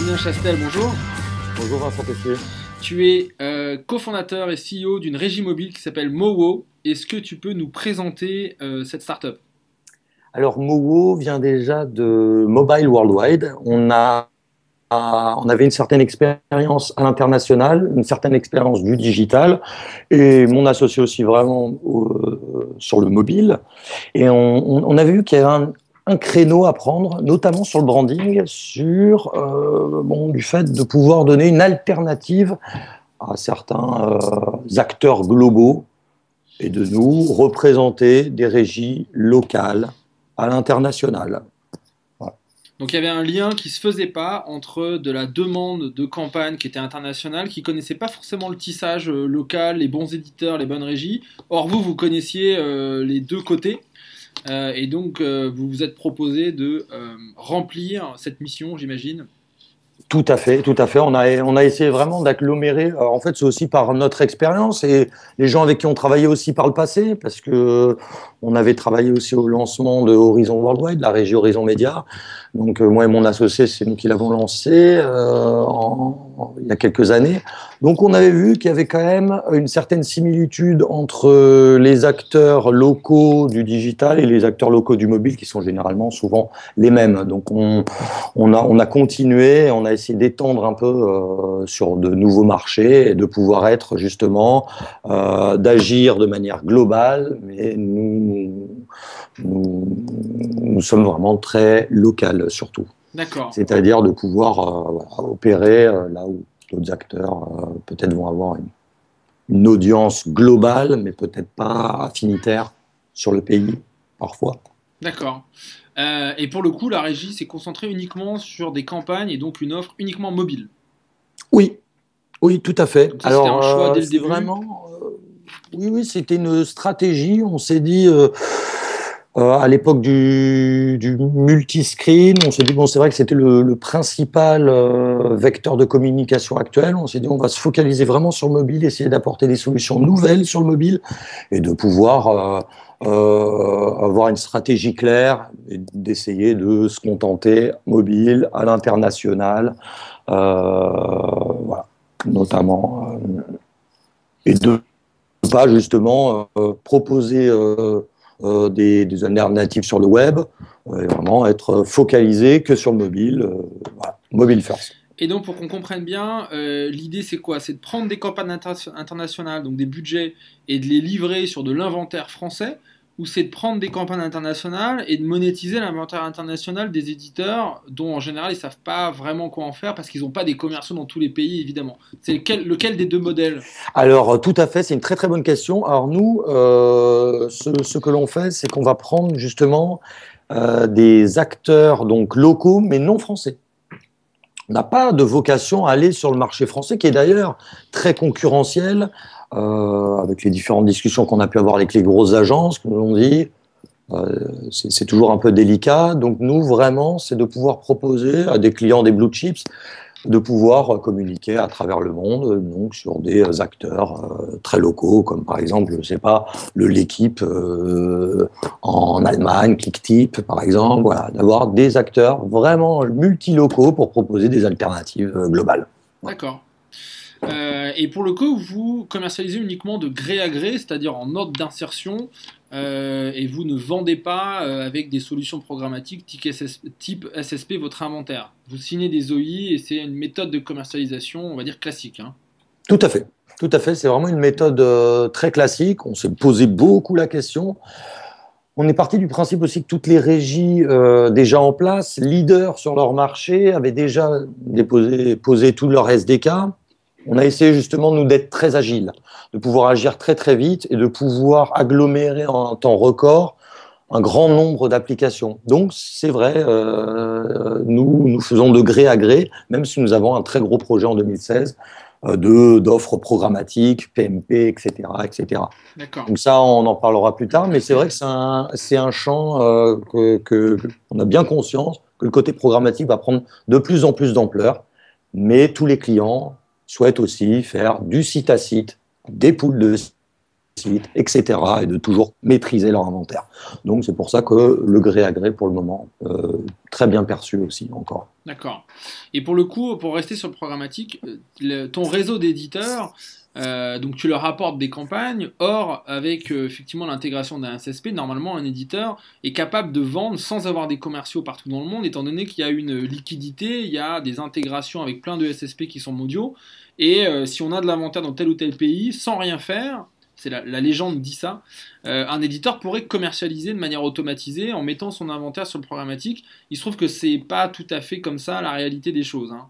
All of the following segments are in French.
Julien Chastel, bonjour. Bonjour Vincent Tessier. Tu es cofondateur et CEO d'une régie mobile qui s'appelle Mowo. Est-ce que tu peux nous présenter cette startup? Alors Mowo vient déjà de Mobile Worldwide. On avait une certaine expérience à l'international, une certaine expérience du digital, et mon associé aussi vraiment sur le mobile. Et on avait vu qu'il y avait un créneau à prendre, notamment sur le branding, sur du fait de pouvoir donner une alternative à certains acteurs globaux et de nous représenter des régies locales à l'international. Voilà. Donc il y avait un lien qui ne se faisait pas entre de la demande de campagne qui était internationale, qui ne connaissait pas forcément le tissage local, les bons éditeurs, les bonnes régies. Or vous connaissiez les deux côtés. Et donc vous vous êtes proposé de remplir cette mission, j'imagine. Tout à fait, tout à fait. On a essayé vraiment d'agglomérer. En fait, c'est aussi par notre expérience et les gens avec qui on travaillait aussi par le passé, parce que on avait travaillé aussi au lancement de Horizon Worldwide, la régie Horizon Média. Donc moi et mon associé, c'est nous qui l'avons lancé il y a quelques années. Donc on avait vu qu'il y avait quand même une certaine similitude entre les acteurs locaux du digital et les acteurs locaux du mobile, qui sont généralement souvent les mêmes. Donc on a continué, on a essayé d'étendre un peu sur de nouveaux marchés et de pouvoir être justement, d'agir de manière globale, mais nous sommes vraiment très local surtout. D'accord. C'est-à-dire de pouvoir opérer là où d'autres acteurs peut-être vont avoir une audience globale, mais peut-être pas affinitaire sur le pays, parfois. D'accord. Et pour le coup, la régie s'est concentrée uniquement sur des campagnes et donc une offre uniquement mobile. Oui, oui, tout à fait. Donc ça, c'était un choix dès le C'est début. vraiment, oui, c'était une stratégie. On s'est dit, à l'époque du multiscreen, on s'est dit, bon, c'est vrai que c'était le principal vecteur de communication actuel. On s'est dit, on va se focaliser vraiment sur le mobile, essayer d'apporter des solutions nouvelles sur le mobile et de pouvoir avoir une stratégie claire et d'essayer de se contenter mobile à l'international, voilà, notamment, et de pas justement proposer des alternatives sur le web, et vraiment être focalisé que sur le mobile, voilà, mobile first. Et donc, pour qu'on comprenne bien, l'idée c'est quoi? C'est de prendre des campagnes internationales, donc des budgets, et de les livrer sur de l'inventaire français, ou c'est de prendre des campagnes internationales et de monétiser l'inventaire international des éditeurs, dont en général ils ne savent pas vraiment quoi en faire parce qu'ils n'ont pas des commerciaux dans tous les pays, évidemment. C'est lequel des deux modèles? Alors, tout à fait, c'est une très très bonne question. Alors nous, ce que l'on fait, c'est qu'on va prendre justement des acteurs donc locaux, mais non français. On n'a pas de vocation à aller sur le marché français, qui est d'ailleurs très concurrentiel, avec les différentes discussions qu'on a pu avoir avec les grosses agences, qui nous l'ont dit. C'est toujours un peu délicat. Donc nous, vraiment, c'est de pouvoir proposer à des clients des blue chips de pouvoir communiquer à travers le monde, donc sur des acteurs très locaux, comme par exemple, je ne sais pas, l'équipe en Allemagne, Clicktip par exemple, voilà, d'avoir des acteurs vraiment multilocaux pour proposer des alternatives globales. D'accord. Et pour le coup, vous commercialisez uniquement de gré à gré, c'est-à-dire en ordre d'insertion, et vous ne vendez pas avec des solutions programmatiques type SSP votre inventaire. Vous signez des OI et c'est une méthode de commercialisation, on va dire classique. Hein. Tout à fait. Tout à fait. C'est vraiment une méthode très classique. On s'est posé beaucoup la question. On est parti du principe aussi que toutes les régies déjà en place, leaders sur leur marché, avaient déjà posé tout leur SDK. On a essayé justement, nous, d'être très agiles, de pouvoir agir très très vite et de pouvoir agglomérer en un temps record un grand nombre d'applications. Donc, c'est vrai, nous faisons de gré à gré, même si nous avons un très gros projet en 2016 d'offres programmatiques, PMP, etc., etc. Donc ça, on en parlera plus tard, mais c'est vrai que c'est un champ qu'on a bien conscience que le côté programmatique va prendre de plus en plus d'ampleur, mais tous les clients souhaitent aussi faire du site à site, des poules de site, etc. et de toujours maîtriser leur inventaire. Donc c'est pour ça que le gré à gré, pour le moment, très bien perçu aussi encore. D'accord. Et pour le coup, pour rester sur le programmatique, ton réseau d'éditeurs, donc tu leur apportes des campagnes, or avec effectivement l'intégration d'un SSP, normalement un éditeur est capable de vendre sans avoir des commerciaux partout dans le monde, étant donné qu'il y a une liquidité, il y a des intégrations avec plein de SSP qui sont mondiaux, et si on a de l'inventaire dans tel ou tel pays, sans rien faire, c'est la légende dit ça, un éditeur pourrait commercialiser de manière automatisée en mettant son inventaire sur le programmatique. Il se trouve que c'est pas tout à fait comme ça la réalité des choses, hein.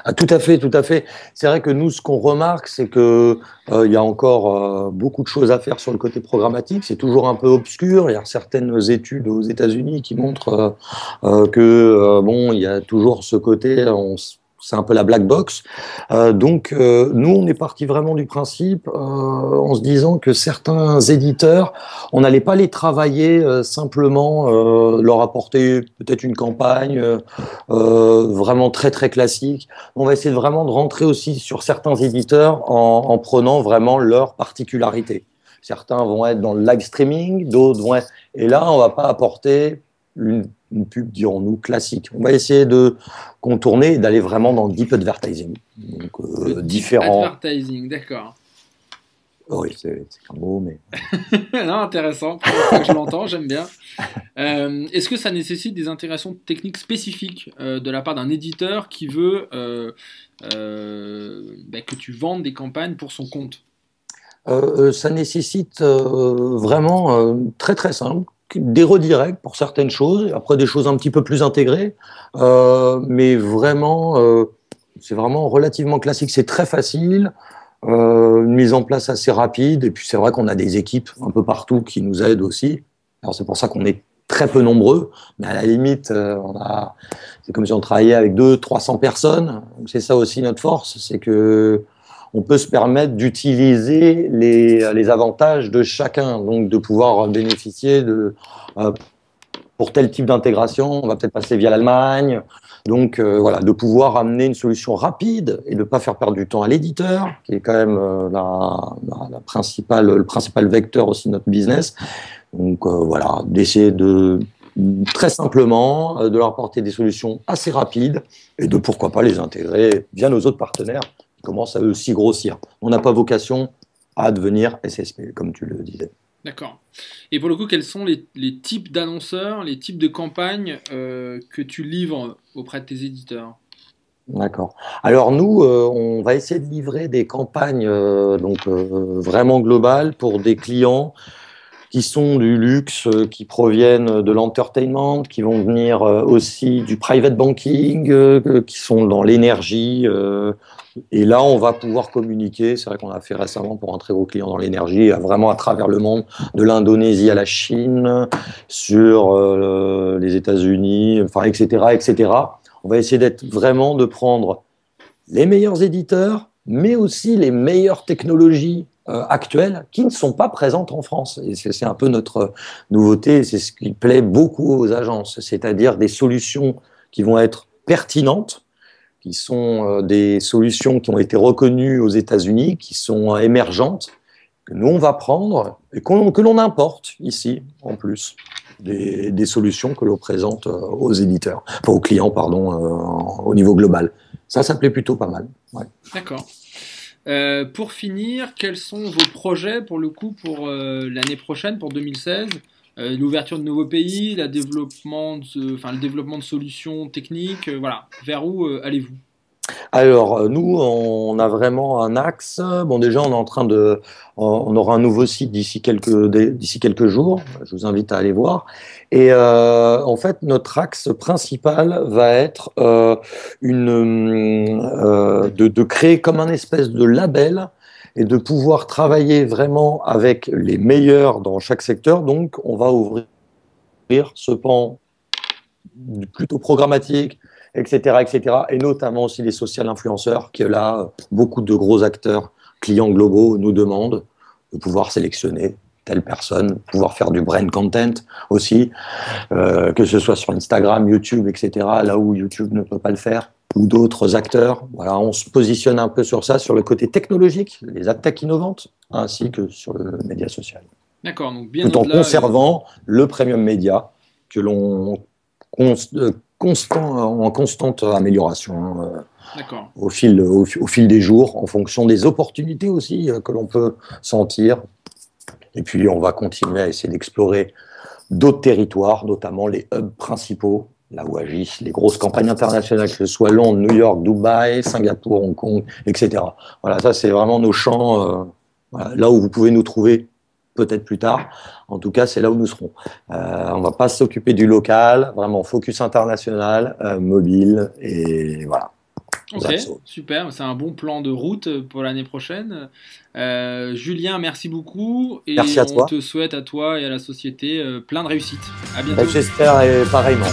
Ah, tout à fait, tout à fait. C'est vrai que nous, ce qu'on remarque, c'est que il y a encore beaucoup de choses à faire sur le côté programmatique. C'est toujours un peu obscur. Il y a certaines études aux États-Unis qui montrent que bon, il y a toujours ce côté, c'est un peu la black box. Donc, nous, on est parti vraiment du principe en se disant que certains éditeurs, on n'allait pas les travailler simplement, leur apporter peut-être une campagne vraiment très très classique. On va essayer vraiment de rentrer aussi sur certains éditeurs en prenant vraiment leurs particularités. Certains vont être dans le live streaming, d'autres vont être... Et là, on va pas apporter une pub, dirons-nous, classique. On va essayer de contourner et d'aller vraiment dans le deep advertising. Donc, Le deep différents... advertising, d'accord. Oui, c'est un mot, mais... Non, intéressant, pour fois que je l'entends, j'aime bien. Est-ce que ça nécessite des intégrations techniques spécifiques de la part d'un éditeur qui veut que tu vendes des campagnes pour son compte? Ça nécessite vraiment très très simple, des redirects pour certaines choses, après des choses un petit peu plus intégrées, mais vraiment, c'est vraiment relativement classique, c'est très facile, une mise en place assez rapide, et puis c'est vrai qu'on a des équipes un peu partout qui nous aident aussi. Alors c'est pour ça qu'on est très peu nombreux, mais à la limite, c'est comme si on travaillait avec 200-300 personnes. C'est ça aussi notre force, c'est que on peut se permettre d'utiliser les avantages de chacun, donc de pouvoir bénéficier de, pour tel type d'intégration, on va peut-être passer via l'Allemagne, donc voilà, de pouvoir amener une solution rapide et de ne pas faire perdre du temps à l'éditeur, qui est quand même le principal vecteur aussi de notre business. Donc voilà, d'essayer de très simplement de leur apporter des solutions assez rapides et de pourquoi pas les intégrer via nos autres partenaires qui commencent à eux aussi grossir. On n'a pas vocation à devenir SSP, comme tu le disais. D'accord. Et pour le coup, quels sont les types d'annonceurs, les types de campagnes que tu livres auprès de tes éditeurs? D'accord. Alors nous, on va essayer de livrer des campagnes vraiment globales pour des clients qui sont du luxe, qui proviennent de l'entertainment, qui vont venir aussi du private banking, qui sont dans l'énergie. Et là, on va pouvoir communiquer. C'est vrai qu'on a fait récemment pour un très gros client dans l'énergie, vraiment à travers le monde, de l'Indonésie à la Chine, sur les États-Unis, enfin, etc., etc. On va essayer de prendre les meilleurs éditeurs, mais aussi les meilleures technologies actuelles qui ne sont pas présentes en France. Et c'est un peu notre nouveauté, c'est ce qui plaît beaucoup aux agences, c'est-à-dire des solutions qui vont être pertinentes, qui sont des solutions qui ont été reconnues aux États-Unis, qui sont émergentes, que nous on va prendre et que l'on importe ici en plus. Des solutions que l'on présente aux éditeurs, enfin aux clients, pardon, au niveau global. Ça plaît plutôt pas mal. Ouais. D'accord. Pour finir, quels sont vos projets pour le coup pour l'année prochaine, pour 2016? L'ouverture de nouveaux pays, le développement de solutions techniques, voilà. Vers où allez-vous? Alors, nous, on a vraiment un axe. Bon, déjà, on aura un nouveau site d'ici quelques jours. Je vous invite à aller voir. Et en fait, notre axe principal va être de créer comme un espèce de label et de pouvoir travailler vraiment avec les meilleurs dans chaque secteur. Donc, on va ouvrir ce pan plutôt programmatique, etc., etc., et notamment aussi les social influenceurs, que là, beaucoup de gros acteurs, clients globaux nous demandent de pouvoir sélectionner telle personne, pouvoir faire du brand content aussi, que ce soit sur Instagram, YouTube, etc., là où YouTube ne peut pas le faire. ou d'autres acteurs. Voilà, on se positionne un peu sur ça, sur le côté technologique, les attaques innovantes, ainsi que sur le média social. D'accord, donc bien Tout en au-delà. conservant le premium média que l'on en constante amélioration au fil des jours, en fonction des opportunités aussi que l'on peut sentir. Et puis, on va continuer à essayer d'explorer d'autres territoires, notamment les hubs principaux, là où agissent les grosses campagnes internationales, que ce soit Londres, New York, Dubaï, Singapour, Hong Kong, etc. Voilà, ça, c'est vraiment nos champs, voilà, là où vous pouvez nous trouver peut-être plus tard. En tout cas, c'est là où nous serons. On ne va pas s'occuper du local, vraiment focus international, mobile, et voilà. Ok, super, c'est un bon plan de route pour l'année prochaine. Julien, merci beaucoup et Merci à on toi. te souhaite à toi et à la société plein de réussite. À bientôt. J'espère et pareillement.